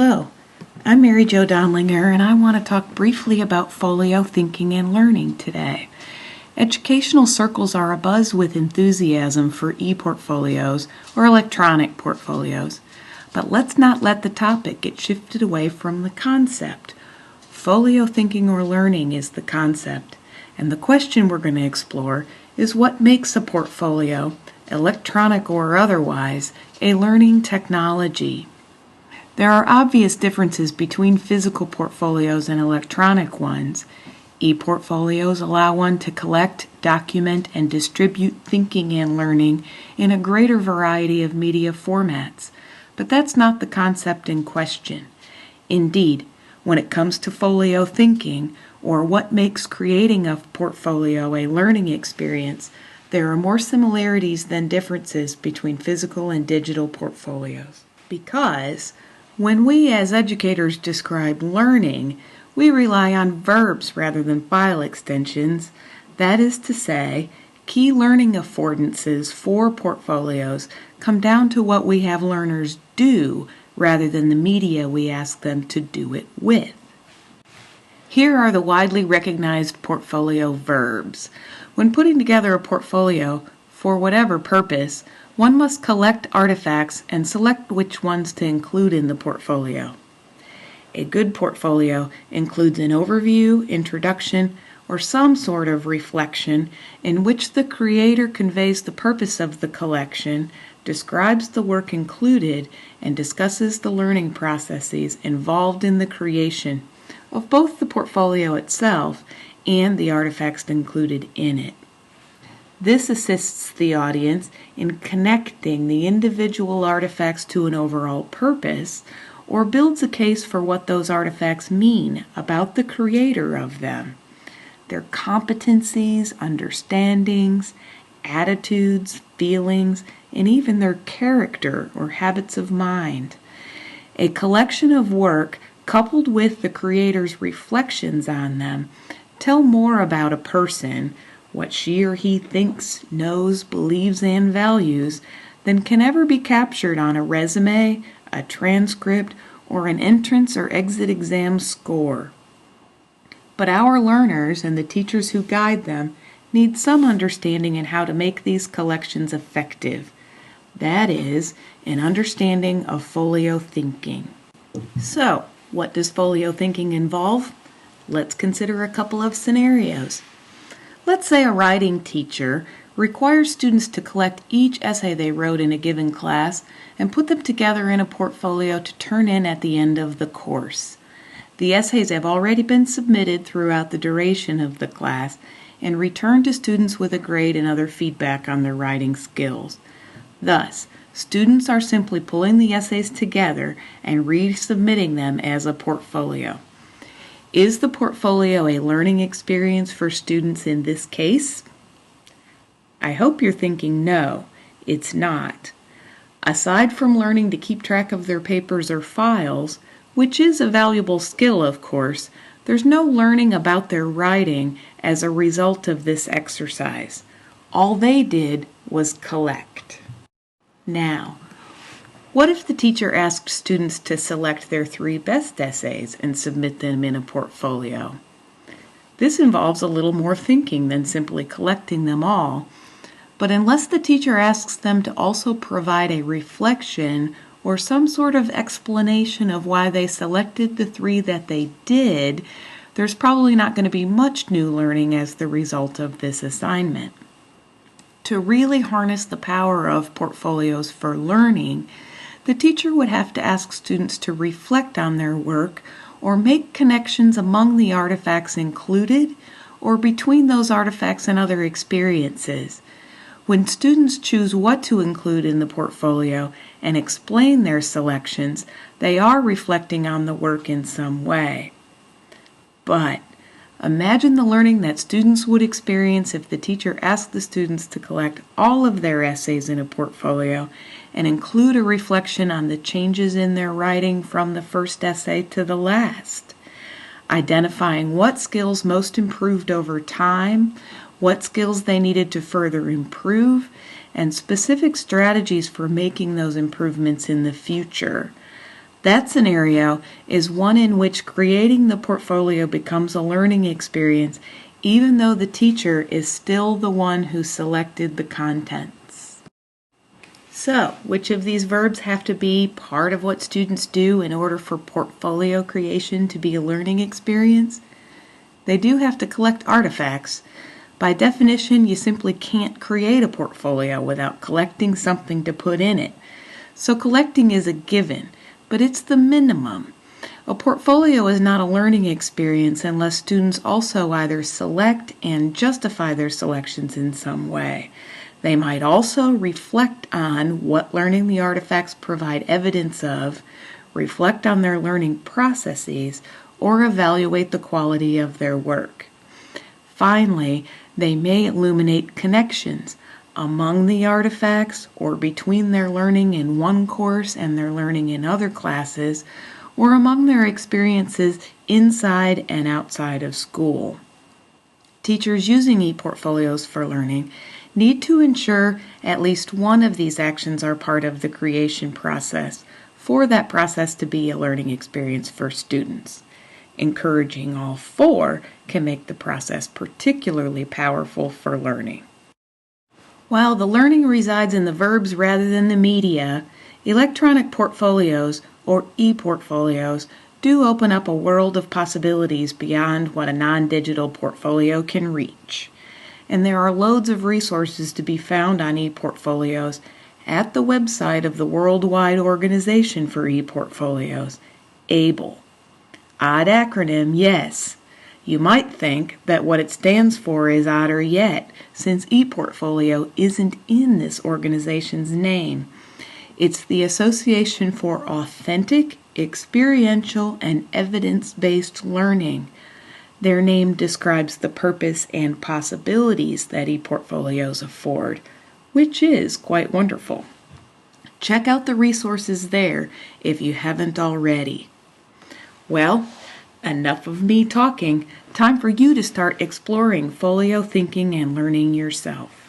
Hello, I'm Mary Jo Donlinger, and I want to talk briefly about folio thinking and learning today. Educational circles are abuzz with enthusiasm for e-portfolios or electronic portfolios, but let's not let the topic get shifted away from the concept. Folio thinking or learning is the concept, and the question we're going to explore is what makes a portfolio, electronic or otherwise, a learning technology. There are obvious differences between physical portfolios and electronic ones. E-portfolios allow one to collect, document, and distribute thinking and learning in a greater variety of media formats. But that's not the concept in question. Indeed, when it comes to folio thinking, or what makes creating a portfolio a learning experience, there are more similarities than differences between physical and digital portfolios. Because when we as educators describe learning, we rely on verbs rather than file extensions. That is to say, key learning affordances for portfolios come down to what we have learners do rather than the media we ask them to do it with. Here are the widely recognized portfolio verbs. When putting together a portfolio, for whatever purpose, one must collect artifacts and select which ones to include in the portfolio. A good portfolio includes an overview, introduction, or some sort of reflection in which the creator conveys the purpose of the collection, describes the work included, and discusses the learning processes involved in the creation of both the portfolio itself and the artifacts included in it. This assists the audience in connecting the individual artifacts to an overall purpose, or builds a case for what those artifacts mean about the creator of them, their competencies, understandings, attitudes, feelings, and even their character or habits of mind. A collection of work coupled with the creator's reflections on them tell more about a person, what she or he thinks, knows, believes, and values, than can ever be captured on a resume, a transcript, or an entrance or exit exam score. But our learners and the teachers who guide them need some understanding in how to make these collections effective. That is, an understanding of folio thinking. So, what does folio thinking involve? Let's consider a couple of scenarios. Let's say a writing teacher requires students to collect each essay they wrote in a given class and put them together in a portfolio to turn in at the end of the course. The essays have already been submitted throughout the duration of the class and returned to students with a grade and other feedback on their writing skills. Thus, students are simply pulling the essays together and resubmitting them as a portfolio. Is the portfolio a learning experience for students in this case? I hope you're thinking no, it's not. Aside from learning to keep track of their papers or files, which is a valuable skill, of course, there's no learning about their writing as a result of this exercise. All they did was collect. Now, what if the teacher asked students to select their 3 best essays and submit them in a portfolio? This involves a little more thinking than simply collecting them all, but unless the teacher asks them to also provide a reflection or some sort of explanation of why they selected the 3 that they did, there's probably not going to be much new learning as the result of this assignment. To really harness the power of portfolios for learning, the teacher would have to ask students to reflect on their work or make connections among the artifacts included or between those artifacts and other experiences. When students choose what to include in the portfolio and explain their selections, they are reflecting on the work in some way. But imagine the learning that students would experience if the teacher asked the students to collect all of their essays in a portfolio and include a reflection on the changes in their writing from the first essay to the last, identifying what skills most improved over time, what skills they needed to further improve, and specific strategies for making those improvements in the future. That scenario is one in which creating the portfolio becomes a learning experience, even though the teacher is still the one who selected the contents. So, which of these verbs have to be part of what students do in order for portfolio creation to be a learning experience? They do have to collect artifacts. By definition, you simply can't create a portfolio without collecting something to put in it. So collecting is a given, but it's the minimum. A portfolio is not a learning experience unless students also either select and justify their selections in some way. They might also reflect on what learning the artifacts provide evidence of, reflect on their learning processes, or evaluate the quality of their work. Finally, they may illuminate connections among the artifacts or between their learning in one course and their learning in other classes, or among their experiences inside and outside of school. Teachers using e-portfolios for learning need to ensure at least one of these actions are part of the creation process for that process to be a learning experience for students. Encouraging all four can make the process particularly powerful for learning. While the learning resides in the verbs rather than the media, electronic portfolios, or e-portfolios, do open up a world of possibilities beyond what a non-digital portfolio can reach. And there are loads of resources to be found on e-portfolios at the website of the Worldwide Organization for E-Portfolios, ABLE. Odd acronym, yes. You might think that what it stands for is odder yet, since ePortfolio isn't in this organization's name. It's the Association for Authentic, Experiential, and Evidence-Based Learning. Their name describes the purpose and possibilities that ePortfolios afford, which is quite wonderful. Check out the resources there if you haven't already. Well, enough of me talking. Time for you to start exploring folio thinking and learning yourself.